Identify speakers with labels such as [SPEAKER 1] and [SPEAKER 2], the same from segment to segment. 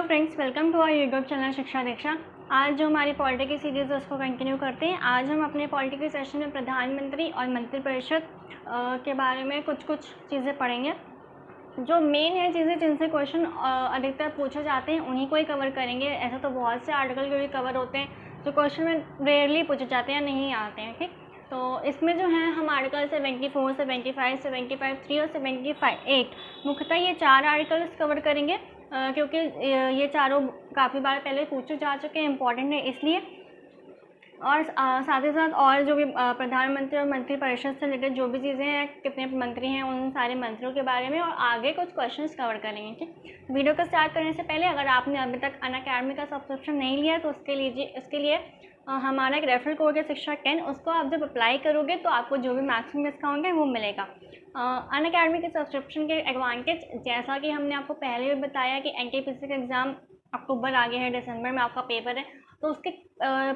[SPEAKER 1] Hello friends, welcome to our YouTube channel Shiksha Diksha. आज जो हमारी पॉलिटी की सीरीज़ है उसको कंटिन्यू करते हैं। आज हम अपने पॉलिटी के सेशन में प्रधानमंत्री और मंत्रिपरिषद के बारे में कुछ चीज़ें पढ़ेंगे। जो मेन है चीज़ें जिनसे क्वेश्चन अधिकतर पूछे जाते हैं उन्हीं को ही कवर करेंगे। ऐसा तो बहुत से आर्टिकल के भी कवर होते हैं जो क्वेश्चन में रेयरली पूछे जाते हैं, नहीं आते हैं। ठीक, तो इसमें जो है हम आर्टिकल 74, 75, 75 3 और 75 8 मुख्यतः ये 4 आर्टिकल्स कवर करेंगे क्योंकि ये चारों काफ़ी बार पहले पूछे जा चुके हैं, इम्पॉर्टेंट है इसलिए। और साथ ही साथ और जो भी प्रधानमंत्री और मंत्रिपरिषद से रिलेटेड जो भी चीज़ें हैं, कितने मंत्री हैं, उन सारे मंत्रियों के बारे में और आगे कुछ क्वेश्चंस कवर करेंगे। ठीक, वीडियो को स्टार्ट करने से पहले अगर आपने अभी तक अनअकैडमी का सब्सक्रिप्शन नहीं लिया तो उसके लिए हमारा एक रेफरल कोड है शिक्षा 10, उसको आप जब अप्लाई करोगे तो आपको जो भी मैक्सिमम डिस्काउंट है वो मिलेगा। अनअकैडमी के सब्सक्रिप्शन के एडवांटेज, जैसा कि हमने आपको पहले भी बताया कि एनटीपीसी का एग्ज़ाम अक्टूबर आगे है, दिसंबर में आपका पेपर है, तो उसके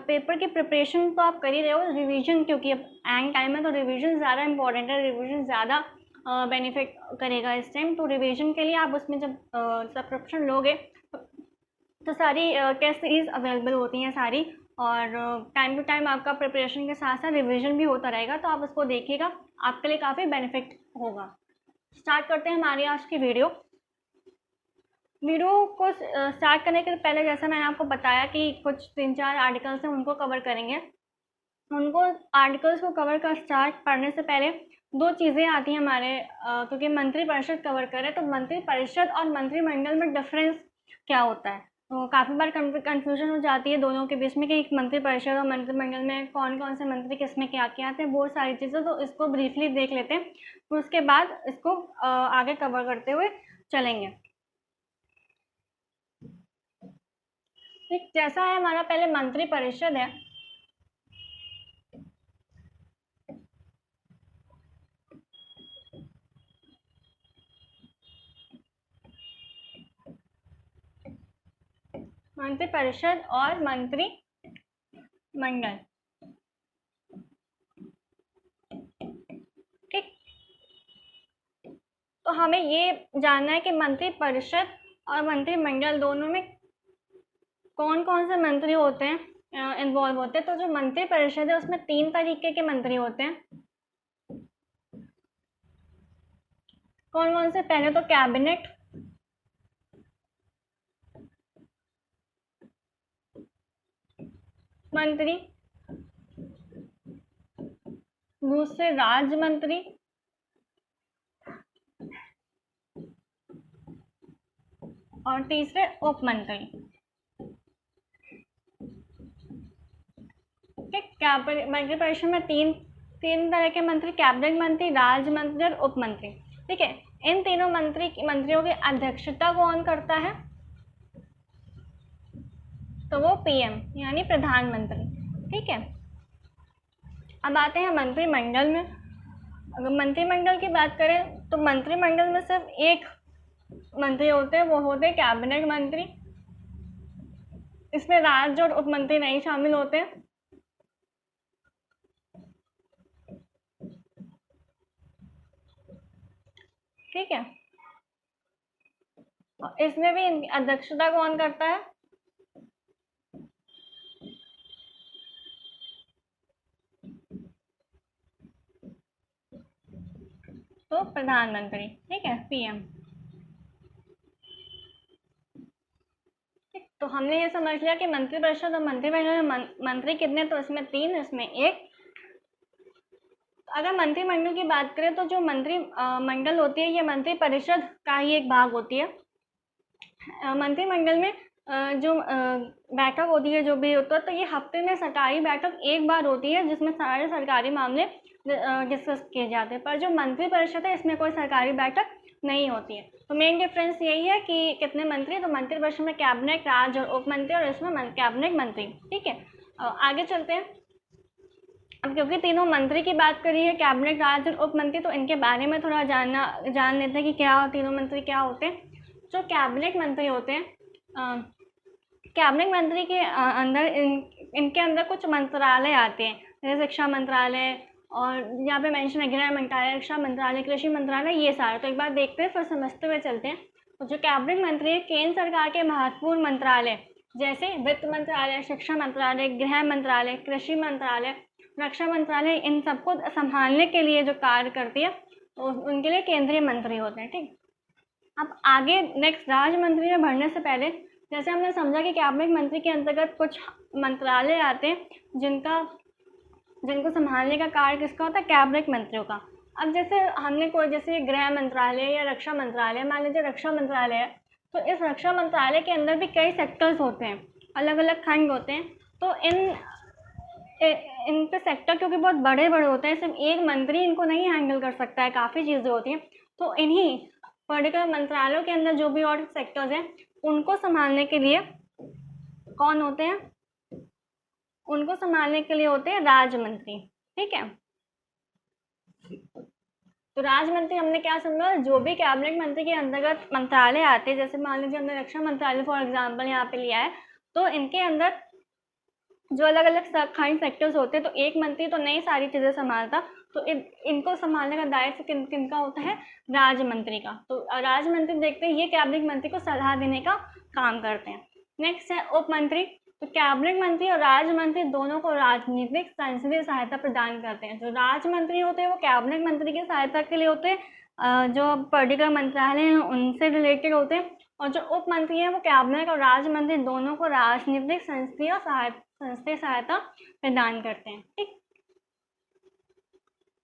[SPEAKER 1] पेपर की प्रिपरेशन तो आप कर ही रहे हो, रिवीजन क्योंकि अब एंड टाइम है तो रिवीजन ज़्यादा इंपॉर्टेंट है, रिवीजन ज़्यादा बेनिफिट करेगा इस टाइम। तो रिवीजन के लिए आप उसमें जब सब्सक्रिप्शन लोगे तो सारी टेस्ट सीरीज़ अवेलेबल होती हैं सारी, और टाइम टू टाइम आपका प्रिपरेशन के साथ साथ रिवीजन भी होता रहेगा, तो आप उसको देखिएगा, आपके लिए काफ़ी बेनिफिट होगा। स्टार्ट करते हैं हमारी आज की वीडियो को स्टार्ट करने के पहले जैसा मैंने आपको बताया कि कुछ 3-4 आर्टिकल्स हैं उनको कवर करेंगे। उनको आर्टिकल्स को कवर कर स्टार्ट पढ़ने से पहले दो चीज़ें आती हैं हमारे क्योंकि मंत्रिपरिषद कवर करें तो मंत्रिपरिषद और मंत्रिमंडल में डिफरेंस क्या होता है। तो काफ़ी बार कन्फ्यूजन हो जाती है दोनों के बीच में कि मंत्रिपरिषद और मंत्रिमंडल में कौन कौन से मंत्री किसमें क्या क्या आते हैं, वो सारी चीज़ें। तो इसको ब्रीफली देख लेते हैं, फिर उसके बाद इसको आगे कवर करते हुए चलेंगे। ठीक, जैसा है हमारा पहले मंत्रिपरिषद है। मंत्रिपरिषद और मंत्रिमंडल, ठीक। तो हमें ये जानना है कि मंत्रिपरिषद और मंत्रिमंडल दोनों में कौन कौन से मंत्री होते हैं, इन्वॉल्व होते हैं। तो जो मंत्रिपरिषद है उसमें 3 तरीके के मंत्री होते हैं। कौन कौन से? पहले तो कैबिनेट मंत्री, दूसरे राज्य मंत्री, और तीसरे उप मंत्री। ठीक, मंत्रिपरिषद में तीन तरह के मंत्री, कैबिनेट मंत्री, राज्य मंत्री और उप मंत्री। ठीक है, इन तीनों मंत्रियों की अध्यक्षता कौन करता है? तो वो पीएम यानी प्रधानमंत्री। ठीक है, अब आते हैं मंत्रिमंडल में। अगर मंत्रिमंडल की बात करें तो मंत्रिमंडल में सिर्फ एक मंत्री होते हैं, वो होते हैं कैबिनेट मंत्री। इसमें राज्य और उप मंत्री नहीं शामिल होते। ठीक है, इसमें भी अध्यक्षता कौन करता है? तो प्रधानमंत्री। ठीक है, पीएम। तो हमने ये समझ लिया कि मंत्रिपरिषद और मंत्रिमंडल में मंत्री कितने, तो इसमें 3, इसमें 1। अगर मंत्रिमंडल की बात करें तो जो मंत्रिमंडल होती है ये मंत्रिपरिषद का ही एक भाग होती है। मंत्रिमंडल में जो बैठक होती है, जो भी होता है, तो ये हफ्ते में सरकारी बैठक एक बार होती है जिसमें सारे सरकारी मामले डिस्कस किए जाते हैं। पर जो मंत्रिपरिषद है इसमें कोई सरकारी बैठक नहीं होती है। तो मेन डिफरेंस यही है कि कितने मंत्री, तो मंत्रिपरिषद में कैबिनेट, राज्य और उप मंत्री, और इसमें कैबिनेट मंत्री। ठीक है, आगे चलते हैं। अब क्योंकि तीनों मंत्री की बात करी है, कैबिनेट, राज्य और उप मंत्री, तो इनके बारे में थोड़ा जान लेते हैं कि क्या तीनों मंत्री क्या होते हैं। जो कैबिनेट मंत्री होते हैं, कैबिनेट मंत्री के अंदर इनके अंदर कुछ मंत्रालय आते हैं, जैसे शिक्षा मंत्रालय, और यहाँ पे मेंशन है गृह मंत्रालय, रक्षा मंत्रालय, कृषि मंत्रालय, ये सारे। तो एक बार देखते हैं फिर समझते हुए चलते हैं। तो जो कैबिनेट मंत्री है केंद्र सरकार के महत्वपूर्ण मंत्रालय जैसे वित्त मंत्रालय, शिक्षा मंत्रालय, गृह मंत्रालय, कृषि मंत्रालय, रक्षा मंत्रालय, इन सबको संभालने के लिए जो कार्य करती है तो उनके लिए केंद्रीय मंत्री होते हैं। ठीक, अब आगे नेक्स्ट राज्य मंत्री में बढ़ने से पहले जैसे हमने समझा कि कैबिनेट मंत्री के अंतर्गत कुछ मंत्रालय आते हैं जिनको संभालने का कार्य किसका होता है, कैबिनेट मंत्रियों का। अब जैसे हमने कोई जैसे गृह मंत्रालय या रक्षा मंत्रालय, मान लीजिए रक्षा मंत्रालय है, तो इस रक्षा मंत्रालय के अंदर भी कई सेक्टर्स होते हैं, अलग अलग खंड होते हैं। तो इन पे सेक्टर क्योंकि बहुत बड़े बड़े होते हैं, सिर्फ एक मंत्री इनको नहीं हैंडल कर सकता है, काफ़ी चीज़ें होती हैं। तो इन्हीं पर्टिकुलर मंत्रालयों के अंदर जो भी और सेक्टर्स हैं उनको संभालने के लिए कौन होते हैं, उनको संभालने के लिए होते हैं राज्य मंत्री। ठीक है, तो राज्य मंत्री हमने क्या समझा, जो भी कैबिनेट मंत्री के अंतर्गत मंत्रालय आते हैं, जैसे मान लीजिए हमने रक्षा मंत्रालय फॉर एग्जाम्पल यहाँ पे लिया है, तो इनके अंदर जो अलग अलग खंड सेक्टर्स होते हैं, तो एक मंत्री तो नहीं सारी चीज़ें संभालता, तो इनको संभालने का दायित्व किनका होता है, राज्य मंत्री का। तो राज्य मंत्री देखते हैं ये कैबिनेट मंत्री को सलाह देने का काम करते हैं। नेक्स्ट है उप मंत्री। तो कैबिनेट मंत्री और राज्य मंत्री दोनों को राजनीतिक संसदीय सहायता प्रदान करते हैं। जो राज्य मंत्री होते हैं वो कैबिनेट मंत्री की सहायता के लिए होते हैं, जो पर्टिकुलर मंत्रालय हैं उनसे रिलेटेड होते हैं, और जो उप मंत्री हैं वो कैबिनेट और राज्य मंत्री दोनों को राजनीतिक संसदीय सहायता प्रदान करते हैं। ठीक,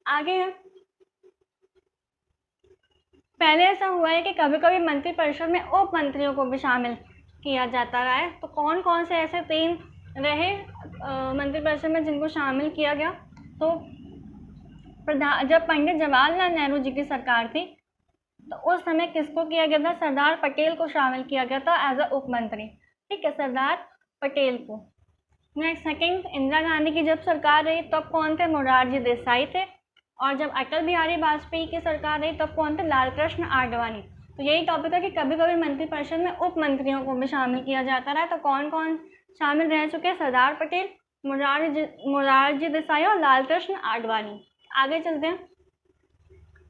[SPEAKER 1] आगे है, पहले ऐसा हुआ है कि कभी कभी मंत्रिपरिषद में उप मंत्रियों को भी शामिल किया जाता रहा है। तो कौन कौन से ऐसे 3 रहे मंत्रिपरिषद में जिनको शामिल किया गया, तो जब पंडित जवाहरलाल नेहरू जी की सरकार थी तो उस समय किसको किया गया था, सरदार पटेल को शामिल किया गया था एज अ उप मंत्री। ठीक है, सरदार पटेल को। नेक्स्ट सेकंड, इंदिरा गांधी की जब सरकार रही तब कौन थे, मोरारजी देसाई थे, और जब अटल बिहारी वाजपेयी की सरकार रही तब कौन थे, लालकृष्ण आडवाणी। तो यही टॉपिक है कि कभी कभी मंत्रिपरिषद में उप मंत्रियों को भी शामिल किया जाता रहा। तो कौन कौन शामिल रह चुके हैं, सरदार पटेल, मोरारजी देसाई और लालकृष्ण आडवाणी। आगे चलते हैं।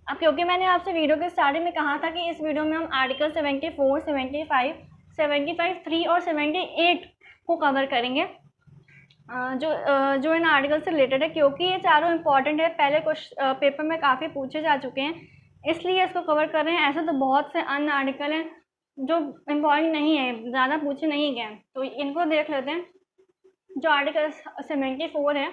[SPEAKER 1] अब क्योंकि मैंने आपसे वीडियो के स्टार्टिंग में कहा था कि इस वीडियो में हम आर्टिकल 74, 75, 75(3) और 78 को कवर करेंगे, जो इन आर्टिकल से रिलेटेड है, क्योंकि ये चारों इंपॉर्टेंट है, पहले कुछ पेपर में काफ़ी पूछे जा चुके हैं, इसलिए इसको कवर कर रहे हैं। ऐसे तो बहुत से अन्य आर्टिकल हैं जो इम्पॉर्टेंट नहीं है, ज़्यादा पूछे नहीं गए, तो इनको देख लेते हैं। जो आर्टिकल 74 है,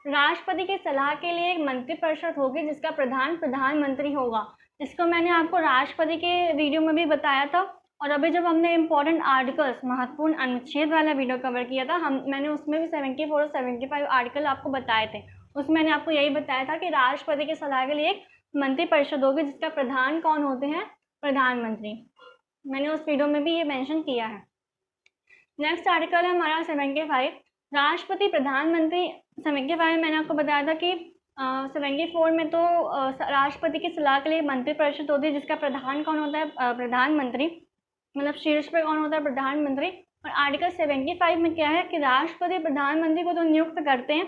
[SPEAKER 1] राष्ट्रपति की सलाह के लिए एक मंत्रिपरिषद होगी जिसका प्रधान प्रधानमंत्री होगा। इसको मैंने आपको राष्ट्रपति के वीडियो में भी बताया था, और अभी जब हमने इम्पोर्टेंट आर्टिकल्स महत्वपूर्ण अनुच्छेद वाला वीडियो कवर किया था, मैंने उसमें भी 74 और 75 आर्टिकल आपको बताए थे। उसमें मैंने आपको यही बताया था कि राष्ट्रपति की सलाह के लिए एक मंत्रिपरिषद होगी जिसका प्रधान कौन होते हैं, प्रधानमंत्री। मैंने उस वीडियो में भी ये मेंशन किया है। नेक्स्ट आर्टिकल है हमारा 75, राष्ट्रपति प्रधानमंत्री। 75 मैंने आपको बताया था कि 74 में तो राष्ट्रपति की सलाह के लिए मंत्रिपरिषद होती है जिसका प्रधान कौन होता है, प्रधानमंत्री, मतलब शीर्ष पे कौन होता है, प्रधानमंत्री। और आर्टिकल 75 में क्या है कि राष्ट्रपति प्रधानमंत्री को तो नियुक्त करते हैं,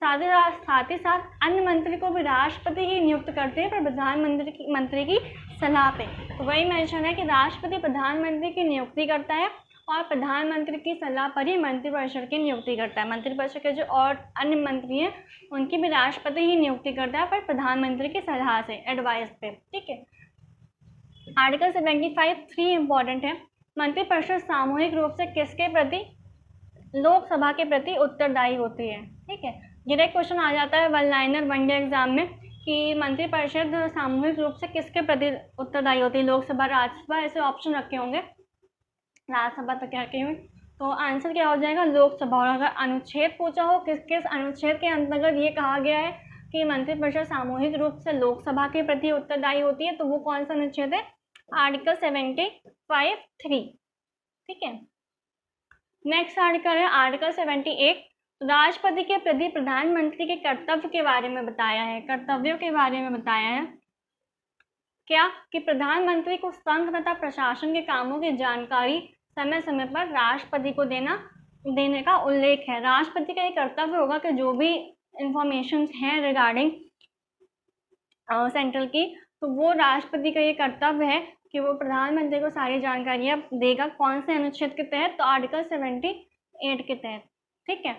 [SPEAKER 1] साथ ही साथ अन्य मंत्री को भी राष्ट्रपति ही नियुक्त करते हैं पर प्रधानमंत्री की सलाह पे। तो वही मेंशन है कि राष्ट्रपति प्रधानमंत्री की नियुक्ति करता है और प्रधानमंत्री की सलाह पर ही मंत्रिपरिषद की नियुक्ति करता है। मंत्रिपरिषद के जो और अन्य मंत्री हैं उनकी भी राष्ट्रपति ही नियुक्ति करता है पर प्रधानमंत्री की सलाह से, एडवाइस पे। ठीक है, आर्टिकल 75(3) इम्पॉर्टेंट है। मंत्रिपरिषद सामूहिक रूप से किसके प्रति, लोकसभा के प्रति उत्तरदायी होती है। ठीक है, डायरेक्ट क्वेश्चन आ जाता है 1 लाइनर 1 डे एग्जाम में कि मंत्रिपरिषद सामूहिक रूप से किसके प्रति उत्तरदायी होती है, लोकसभा, राज्यसभा, ऐसे ऑप्शन रखे होंगे। राज्यसभा तो क्या कही हुई, तो आंसर क्या हो जाएगा, लोकसभा। और अगर अनुच्छेद पूछा हो किस किस अनुच्छेद के अंतर्गत ये कहा गया है कि मंत्रिपरिषद सामूहिक रूप से लोकसभा के प्रति उत्तरदायी होती है, तो वो कौन सा अनुच्छेद है, आर्टिकल 75(3). ठीक है, नेक्स्ट आर्टिकल है आर्टिकल 78, राष्ट्रपति के प्रति प्रधानमंत्री के कर्तव्य के बारे में बताया है, कर्तव्यों के बारे में बताया है। क्या कि प्रधानमंत्री को संघ तथा प्रशासन के कामों की जानकारी समय समय पर राष्ट्रपति को देने का उल्लेख है। राष्ट्रपति का ये कर्तव्य होगा कि जो भी इंफॉर्मेशन है रिगार्डिंग सेंट्रल की, तो वो राष्ट्रपति का ये कर्तव्य है कि वो प्रधानमंत्री को सारी जानकारियाँ देगा कौन से अनुच्छेद के तहत, तो आर्टिकल 78 के तहत। ठीक है,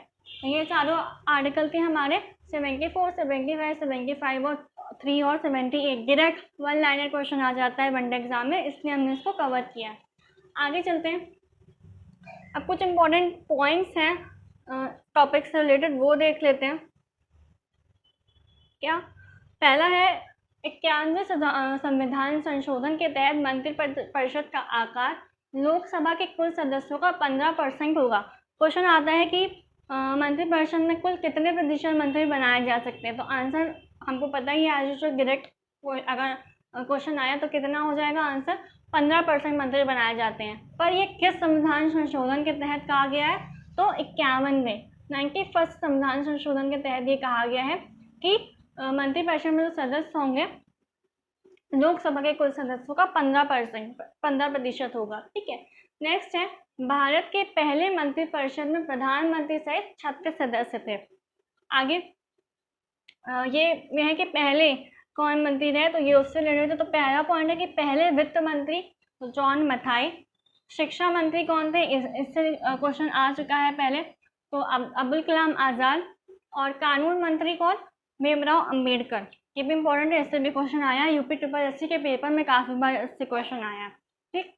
[SPEAKER 1] ये चारों आर्टिकल थे हमारे 74, 75, 75 और 3 और 78। डायरेक्ट वन लाइनर क्वेश्चन आ जाता है वनडे एग्जाम में, इसलिए हमने इसको कवर किया है। आगे चलते हैं, अब कुछ इम्पोर्टेंट पॉइंट्स हैं टॉपिक से रिलेटेड, वो देख लेते हैं। क्या पहला है, 91वें संविधान संशोधन के तहत मंत्रिपरिषद का आकार लोकसभा के कुल सदस्यों का 15% होगा। क्वेश्चन आता है कि मंत्रिपरिषद में कुल कितने प्रतिशत मंत्री बनाए जा सकते हैं, तो आंसर हमको पता ही है, आज जो डायरेक्ट अगर क्वेश्चन आया तो कितना हो जाएगा आंसर, 15% मंत्री बनाए जाते हैं। पर ये किस संविधान संशोधन के तहत कहा गया है, तो 91वें 91st संविधान संशोधन के तहत ये कहा गया है कि मंत्रिपरिषद में जो सदस्य होंगे लोकसभा के कुल सदस्यों का 15% होगा। ठीक है, नेक्स्ट है, भारत के पहले मंत्रिपरिषद में प्रधानमंत्री सहित 36 सदस्य थे। आगे ये है कि पहले कौन मंत्री रहे, तो ये उससे रिलेटेड है। तो पहला पॉइंट है कि पहले वित्त मंत्री तो जॉन मथाई। शिक्षा मंत्री कौन थे, इससे क्वेश्चन आ चुका है पहले, तो अब्दुल कलाम आज़ाद। और कानून मंत्री कौन, भीमराव अंबेडकर। ये भी इंपॉर्टेंट है, इससे भी क्वेश्चन आया है, यूपी SSC के पेपर में काफ़ी बार इससे क्वेश्चन आया है। ठीक,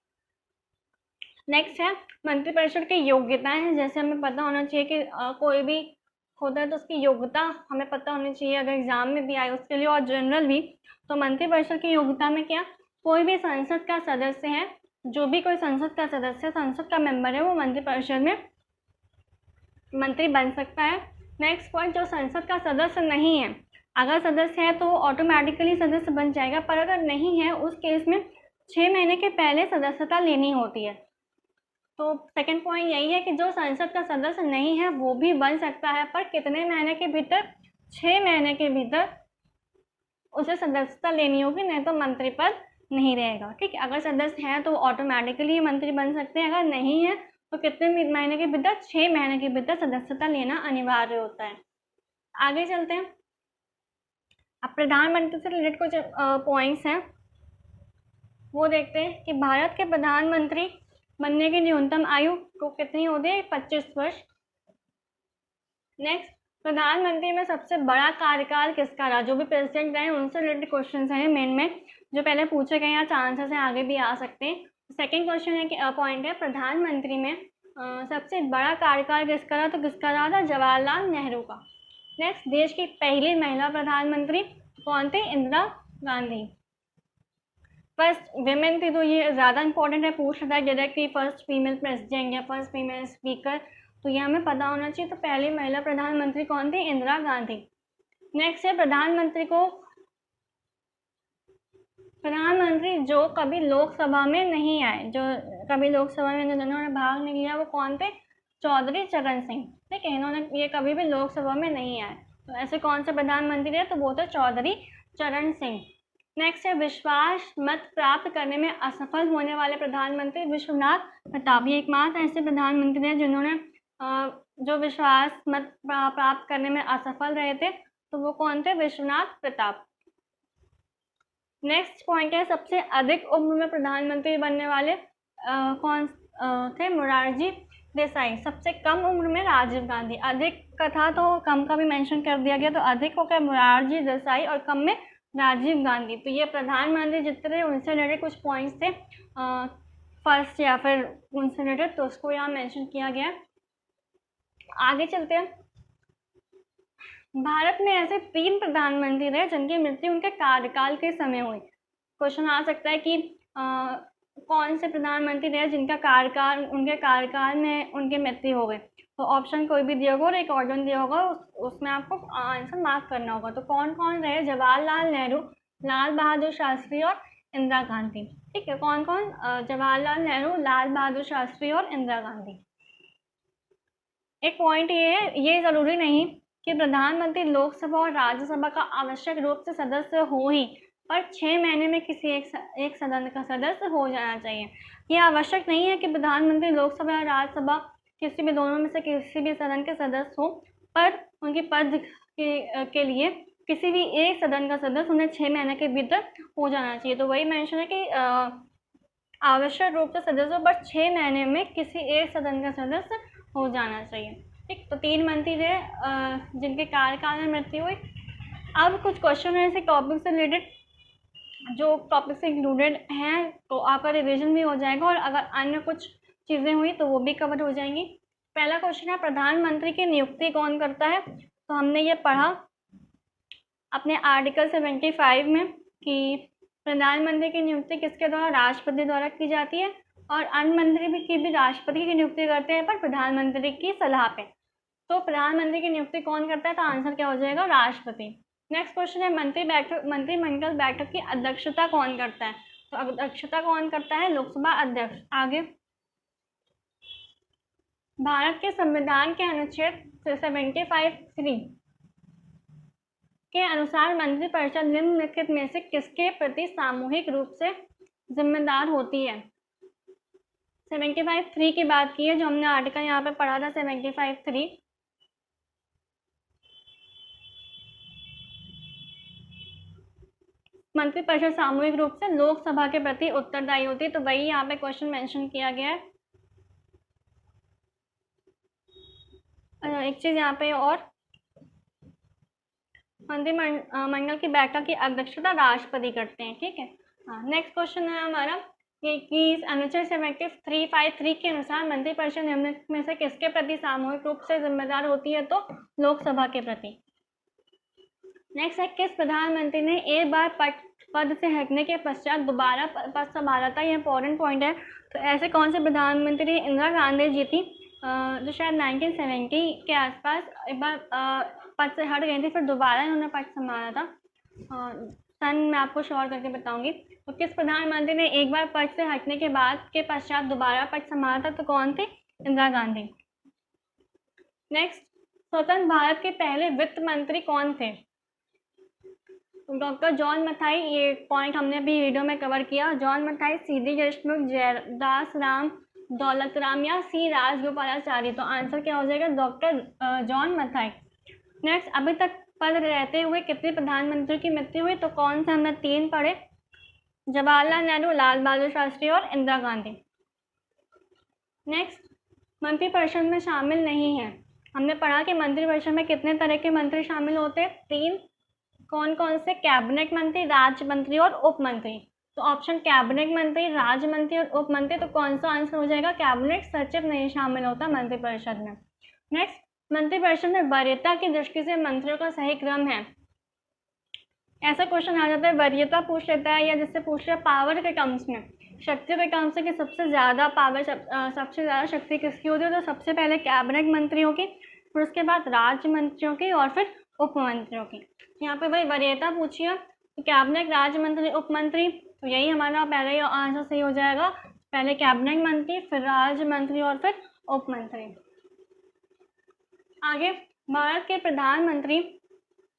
[SPEAKER 1] नेक्स्ट है मंत्रिपरिषद की योग्यताएं हैं। जैसे हमें पता होना चाहिए कि कोई भी होता है तो उसकी योग्यता हमें पता होनी चाहिए, अगर एग्जाम में भी आए उसके लिए, और जनरल भी। तो मंत्रिपरिषद की योग्यता में क्या, कोई भी संसद का सदस्य है, जो भी कोई संसद का सदस्य, संसद का मेंबर है, वो मंत्रिपरिषद में मंत्री बन सकता है। नेक्स्ट पॉइंट, जो संसद का सदस्य नहीं है, अगर सदस्य है तो ऑटोमेटिकली सदस्य बन जाएगा, पर अगर नहीं है उस केस में 6 महीने के पहले सदस्यता लेनी होती है। तो सेकंड पॉइंट यही है कि जो संसद का सदस्य नहीं है वो भी बन सकता है, पर कितने महीने के भीतर, 6 महीने के भीतर उसे सदस्यता लेनी होगी, नहीं तो मंत्री पद नहीं रहेगा। ठीक है, अगर सदस्य हैं तो ऑटोमेटिकली मंत्री बन सकते हैं, अगर नहीं है तो कितने महीने के भीतर, 6 महीने के भीतर सदस्यता लेना अनिवार्य होता है। आगे चलते हैं, अब प्रधानमंत्री से रिलेटेड कुछ पॉइंट्स हैं वो देखते हैं कि भारत के प्रधानमंत्री बनने की न्यूनतम आयु को कितनी होती है, 25 वर्ष। नेक्स्ट, प्रधानमंत्री में सबसे बड़ा कार्यकाल किसका रहा, जो भी प्रेसिडेंट रहे उनसे रिलेटेड क्वेश्चन हैं मेन में, जो पहले पूछे गए हैं, चांसेस हैं आगे भी आ सकते हैं। सेकंड क्वेश्चन है कि पॉइंट है, प्रधानमंत्री में सबसे बड़ा कार्यकाल किसका रहा, तो किसका रहा था, जवाहरलाल नेहरू का। नेक्स्ट, देश की पहली महिला प्रधानमंत्री कौन थे, इंदिरा गांधी। फर्स्ट विमेन थी, तो ये ज़्यादा इंपॉर्टेंट है, पूछ रहा है डायरेक्टली फर्स्ट फीमेल प्रेसिडेंट या फर्स्ट फीमेल स्पीकर, तो ये हमें पता होना चाहिए। तो पहली महिला प्रधानमंत्री कौन थी, इंदिरा गांधी। नेक्स्ट है, प्रधानमंत्री जो कभी लोकसभा में नहीं आए, जो कभी लोकसभा में जिन्होंने भाग नहीं लिया, वो कौन थे, चौधरी चरण सिंह। ठीक है, इन्होंने ये कभी भी लोकसभा में नहीं आए, तो ऐसे कौन से प्रधानमंत्री है, तो वो थे चौधरी चरण सिंह। नेक्स्ट है, विश्वास मत प्राप्त करने में असफल होने वाले प्रधानमंत्री, विश्वनाथ प्रताप। ये एकमात्र ऐसे प्रधानमंत्री हैं जिन्होंने जो विश्वास मत प्राप्त करने में असफल रहे थे, तो वो कौन थे, विश्वनाथ प्रताप। नेक्स्ट पॉइंट है, सबसे अधिक उम्र में प्रधानमंत्री बनने वाले कौन थे, मोरारजी देसाई। सबसे कम उम्र में राजीव गांधी। अधिक का था तो कम का भी मेंशन कर दिया गया, तो अधिक हो गया मोरारजी देसाई और कम में राजीव गांधी। तो ये प्रधानमंत्री जितने उनसे रिलेटेड कुछ पॉइंट्स थे फर्स्ट या फिर उनसे रिलेटेड, तो उसको यहाँ मेंशन किया गया। आगे चलते हैं, भारत में ऐसे 3 प्रधानमंत्री रहे जिनकी मृत्यु उनके कार्यकाल के समय हुई। क्वेश्चन आ सकता है कि कौन से प्रधानमंत्री रहे जिनका कार्यकाल, उनके कार्यकाल में उनकी मृत्यु हो गई, तो ऑप्शन कोई भी दिया होगा और एक ऑर्डर दिया होगा, उसमें आपको आंसर मार्क करना होगा। तो कौन कौन रहे, जवाहरलाल नेहरू, लाल बहादुर शास्त्री और इंदिरा गांधी। ठीक है, कौन कौन, जवाहरलाल नेहरू, लाल बहादुर शास्त्री और इंदिरा गांधी। एक पॉइंट ये है, ये जरूरी नहीं कि प्रधानमंत्री लोकसभा और राज्यसभा का आवश्यक रूप से सदस्य हो ही, पर 6 महीने में किसी एक सदन का सदस्य हो जाना चाहिए। ये आवश्यक नहीं है कि प्रधानमंत्री लोकसभा या राज्यसभा किसी भी दोनों में से किसी भी सदन के सदस्य हो, पर उनकी पद के लिए किसी भी एक सदन का सदस्य उन्हें 6 महीने के भीतर हो जाना चाहिए। तो वही मेंशन है कि आवश्यक रूप से सदस्यों पर 6 महीने में किसी एक सदन का सदस्य हो जाना चाहिए। ठीक, तो 3 मंत्री थे जिनके कार्यकाल में मृत्यु हुई। अब कुछ क्वेश्चन है ऐसे टॉपिक से रिलेटेड जो टॉपिक से इंक्लूडेड हैं, तो आपका रिवीजन भी हो जाएगा और अगर अन्य कुछ चीज़ें हुई तो वो भी कवर हो जाएंगी। पहला क्वेश्चन है प्रधानमंत्री की नियुक्ति कौन करता है। तो हमने ये पढ़ा अपने आर्टिकल 75 में कि प्रधानमंत्री की नियुक्ति किसके द्वारा, राष्ट्रपति द्वारा की जाती है, और अन्य मंत्री भी राष्ट्रपति की नियुक्ति करते हैं पर प्रधानमंत्री की सलाह पे। तो प्रधानमंत्री की नियुक्ति कौन करता है, तो आंसर क्या हो जाएगा, राष्ट्रपति। नेक्स्ट क्वेश्चन है मंत्रिमंडल बैठक की अध्यक्षता कौन करता है। तो अध्यक्षता कौन करता है, लोकसभा अध्यक्ष। आगे, भारत के संविधान के अनुच्छेद 75(3) के अनुसार मंत्रिपरिषद निम्नलिखित में से किसके प्रति सामूहिक रूप से जिम्मेदार होती है। 75(3) की बात की है, जो हमने आर्टिकल यहाँ पे पढ़ा था 75(3). मंत्रिपरिषद सामूहिक रूप से लोकसभा के प्रति उत्तरदायी होती है, तो वही यहाँ पे क्वेश्चन मेंशन किया गया है। एक चीज यहाँ पे और, मंत्रिमंडल की बैठक की अध्यक्षता राष्ट्रपति करते हैं। ठीक है, हाँ। नेक्स्ट क्वेश्चन है हमारा कि अनुच्छेद 73(5)(3) के अनुसार मंत्रिपरिषद निम्नलिखित में से किसके प्रति सामूहिक रूप से जिम्मेदार होती है, तो लोकसभा के प्रति। नेक्स्ट है किस प्रधानमंत्री ने एक बार पद से हटने के पश्चात दोबारा पद संभाला था। ये इंपॉर्टेंट पॉइंट है। तो ऐसे कौन से प्रधानमंत्री, इंदिरा गांधी जी थी जो शायद 1970 के आसपास एक बार पद से हट गई थी, फिर दोबारा इन्होंने पद संभाला था। सन मैं आपको श्योर करके बताऊंगी। तो किस प्रधानमंत्री ने एक बार पद से हटने के बाद के पश्चात दोबारा पद संभाला था, तो कौन थे, इंदिरा गांधी। नेक्स्ट, स्वतंत्र भारत के पहले वित्त मंत्री कौन थे। Doctor John Mathai. ये पॉइंट हमने अभी वीडियो में कवर किया। जॉन मथाई, सीडी देशमुख, जयदास राम, दौलत राम या सी राजगोपालाचारी। तो आंसर क्या हो जाएगा, डॉक्टर जॉन मथाई। नेक्स्ट, अभी तक पद रहते हुए कितने प्रधानमंत्री की मृत्यु हुई, तो कौन सा, हमने 3 पढ़े, जवाहरलाल नेहरू, लाल बहादुर शास्त्री और इंदिरा गांधी। नेक्स्ट, मंत्रिपरिषद में शामिल नहीं है। हमने पढ़ा कि मंत्रिपरिषद में कितने तरह के मंत्री शामिल होते हैं, 3। कौन कौन से, कैबिनेट मंत्री, राज्य मंत्री और उप मंत्री। तो ऑप्शन कैबिनेट मंत्री, राज्य मंत्री और उप मंत्री। तो कौन सा आंसर हो जाएगा, कैबिनेट सचिव नहीं शामिल होता मंत्रिपरिषद में। नेक्स्ट, मंत्रिपरिषद में वरीयता की दृष्टि से मंत्रियों का सही क्रम है। ऐसा क्वेश्चन आ जाता है, वरीयता पूछ लेता है या जिससे पूछ लिया पावर के टर्म्स में, शक्ति के टर्म्स से कि सबसे ज़्यादा पावर, सबसे ज़्यादा शक्ति किसकी होती है। तो सबसे पहले कैबिनेट मंत्रियों की, फिर उसके बाद राज्य मंत्रियों की और फिर उप मंत्रियों की। यहाँ पे भाई वरीयता पूछी है, तो कैबिनेट, राज्य मंत्री, उप मंत्री। तो यही हमारा पहले ही आंसर सही हो जाएगा, पहले कैबिनेट मंत्री, फिर राज्य मंत्री और फिर उप मंत्री। आगे, भारत के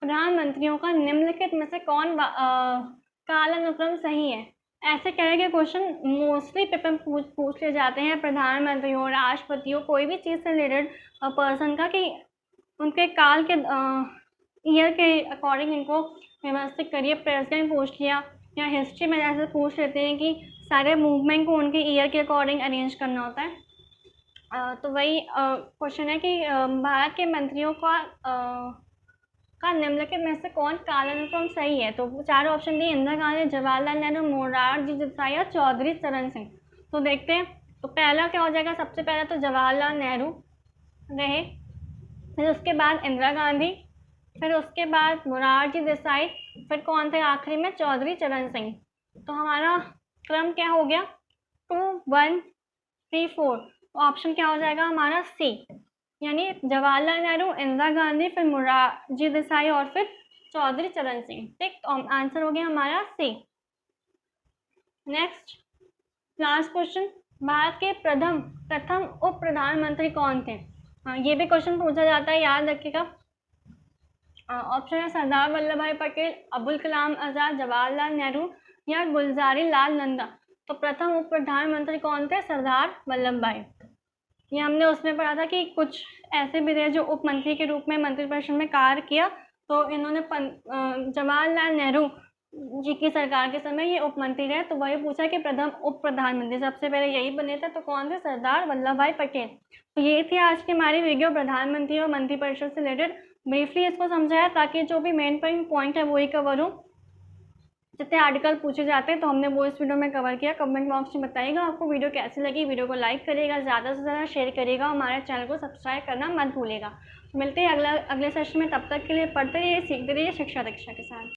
[SPEAKER 1] प्रधानमंत्रियों का निम्नलिखित में से कौन कालानुक्रम सही है। ऐसे तरह के क्वेश्चन मोस्टली पेपर पूछ ले जाते हैं, प्रधानमंत्री हो, राष्ट्रपति हो, कोई भी चीज़ से रिलेटेड पर्सन का, कि उनके काल के ईयर के अकॉर्डिंग इनको व्यवस्थित करिए। प्रेसिडेंट पूछ लिया, या हिस्ट्री में ऐसे पूछ लेते हैं कि सारे मूवमेंट को उनके ईयर के अकॉर्डिंग अरेंज करना होता है। तो वही क्वेश्चन है कि भारत के मंत्रियों का निम्नलिखित में से कौन कालानुक्रम सही है। तो 4 ऑप्शन दिए, इंदिरा गांधी, जवाहरलाल नेहरू, मोरारजी देसाई या चौधरी चरण सिंह। तो देखते हैं, तो पहला क्या हो जाएगा, सबसे पहला तो जवाहरलाल नेहरू रहे, फिर उसके बाद इंदिरा गांधी, फिर उसके बाद मोरारजी देसाई, फिर कौन थे आखिरी में, चौधरी चरण सिंह। तो हमारा क्रम क्या हो गया, 2 1 3 4। ऑप्शन क्या हो जाएगा हमारा, सी, यानी जवाहरलाल नेहरू, इंदिरा गांधी, फिर मोरारजी देसाई और फिर चौधरी चरण सिंह। ठीक, तो आंसर हो गया हमारा सी। नेक्स्ट, लास्ट क्वेश्चन, भारत के प्रथम उप प्रधानमंत्री कौन थे। ये भी क्वेश्चन पूछा जाता है, याद रखिएगा। ऑप्शन है सरदार वल्लभ भाई पटेल, अबुल कलाम आजाद, जवाहरलाल नेहरू या गुलजारी लाल नंदा। तो प्रथम उप प्रधानमंत्री कौन थे, सरदार वल्लभ भाई। ये हमने उसमें पढ़ा था कि कुछ ऐसे भी थे जो उप मंत्री के रूप में मंत्रिपरिषद में कार्य किया। तो इन्होंने जवाहरलाल नेहरू जी की सरकार के समय ये उप मंत्री रहे, तो वही पूछा कि प्रथम उप प्रधानमंत्री सबसे पहले यही बने थे, तो कौन थे? सरदार वल्लभ भाई पटेल। तो ये थी आज की हमारी वीडियो प्रधानमंत्री और मंत्रिपरिषद से रिलेटेड। ब्रीफली इसको समझाया ताकि जो भी मेन पॉइंट है वही कवर हो। जितने आर्टिकल पूछे जाते हैं तो हमने वो इस वीडियो में कवर किया। कमेंट बॉक्स में बताइएगा आपको वीडियो कैसी लगी। वीडियो को लाइक करिएगा, ज़्यादा से ज़्यादा शेयर करिएगा, हमारे चैनल को सब्सक्राइब करना मत भूलिएगा। मिलते हैं अगले सेशन में, तब तक के लिए पढ़ते रहिए, सीखते रहिए शिक्षा दीक्षा के साथ।